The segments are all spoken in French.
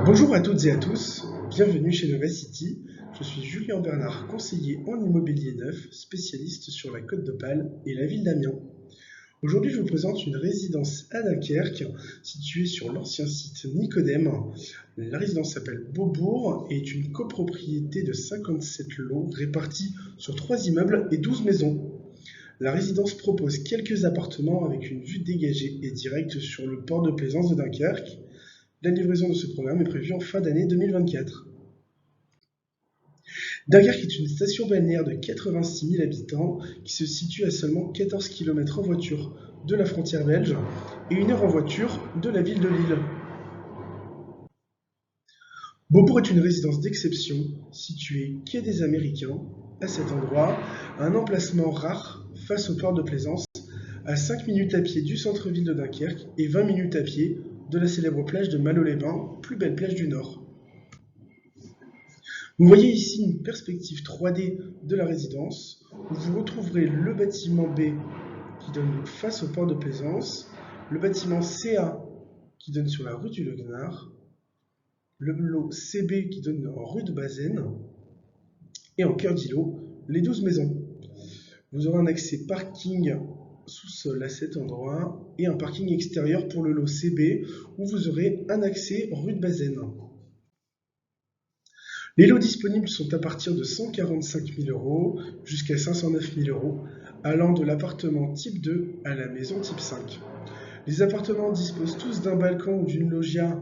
Bonjour à toutes et à tous, bienvenue chez Nova City. Je suis Julien Bernard, conseiller en immobilier neuf, spécialiste sur la Côte d'Opale et la ville d'Amiens. Aujourd'hui, je vous présente une résidence à Dunkerque, située sur l'ancien site Nicodème. La résidence s'appelle Beaubourg et est une copropriété de 57 lots répartis sur 3 immeubles et 12 maisons. La résidence propose quelques appartements avec une vue dégagée et directe sur le port de plaisance de Dunkerque. La livraison de ce programme est prévue en fin d'année 2024. Dunkerque est une station balnéaire de 86 000 habitants qui se situe à seulement 14 km en voiture de la frontière belge et 1 heure en voiture de la ville de Lille. Beaubourg est une résidence d'exception située quai des Américains. À cet endroit, un emplacement rare face au port de plaisance, à 5 minutes à pied du centre-ville de Dunkerque et 20 minutes à pied de la célèbre plage de Malo-les-Bains, plus belle plage du Nord. Vous voyez ici une perspective 3D de la résidence, où vous retrouverez le bâtiment B qui donne face au port de plaisance, le bâtiment CA qui donne sur la rue du Leguenard, le lot CB qui donne en rue de Bazaine, et en cœur d'îlot, les 12 maisons. Vous aurez un accès parking sous-sol à cet endroit et un parking extérieur pour le lot CB où vous aurez un accès rue de Bazaine. Les lots disponibles sont à partir de 145 000 € jusqu'à 509 000 €, allant de l'appartement type 2 à la maison type 5. Les appartements disposent tous d'un balcon ou d'une loggia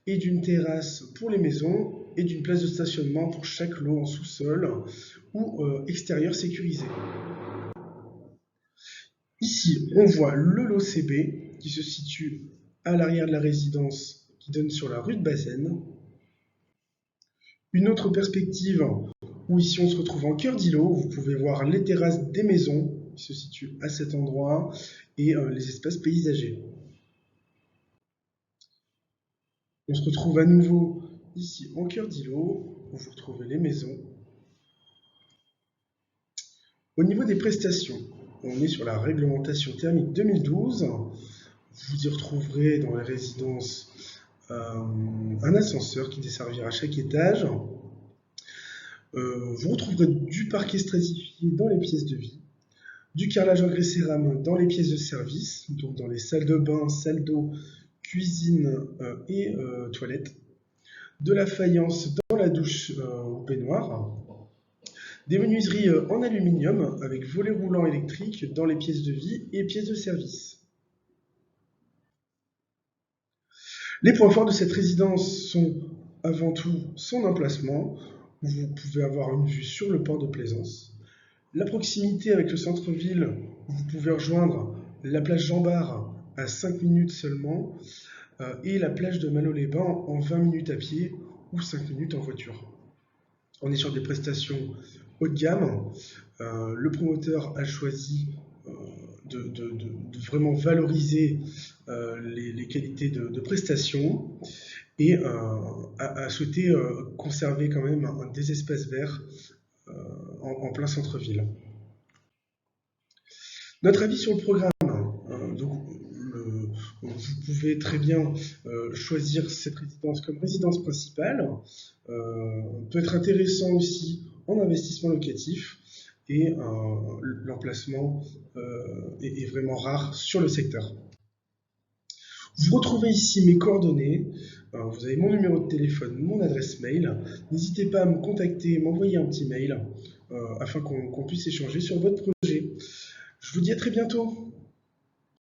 et d'une terrasse pour les maisons et d'une place de stationnement pour chaque lot en sous-sol ou extérieur sécurisé. Ici, on voit le lot CB qui se situe à l'arrière de la résidence qui donne sur la rue de Bazaine. Une autre perspective où ici on se retrouve en cœur d'îlot, vous pouvez voir les terrasses des maisons qui se situent à cet endroit et les espaces paysagers. On se retrouve à nouveau ici en cœur d'îlot où vous retrouvez les maisons. Au niveau des prestations, on est sur la réglementation thermique 2012. Vous y retrouverez dans la résidence un ascenseur qui desservira chaque étage. Vous retrouverez du parquet stratifié dans les pièces de vie, du carrelage en grès cérame dans les pièces de service, donc dans les salles de bain, salles d'eau, cuisine et toilettes, de la faïence dans la douche ou baignoire, des menuiseries en aluminium avec volets roulants électriques dans les pièces de vie et pièces de service. Les points forts de cette résidence sont avant tout son emplacement, où vous pouvez avoir une vue sur le port de plaisance, la proximité avec le centre-ville, où vous pouvez rejoindre la plage Jean-Bart à 5 minutes seulement, et la plage de Malo-les-Bains en 20 minutes à pied ou 5 minutes en voiture. On est sur des prestations haut de gamme. Le promoteur a choisi de vraiment valoriser les qualités de prestation et a souhaité conserver quand même des espaces verts en plein centre-ville. Notre avis sur le programme. Vous pouvez très bien choisir cette résidence comme résidence principale. Peut être intéressant aussi en investissement locatif et l'emplacement est vraiment rare sur le secteur. Vous retrouvez ici mes coordonnées, vous avez mon numéro de téléphone, mon adresse mail. N'hésitez pas à me contacter, m'envoyer un petit mail afin qu'on puisse échanger sur votre projet. Je vous dis à très bientôt.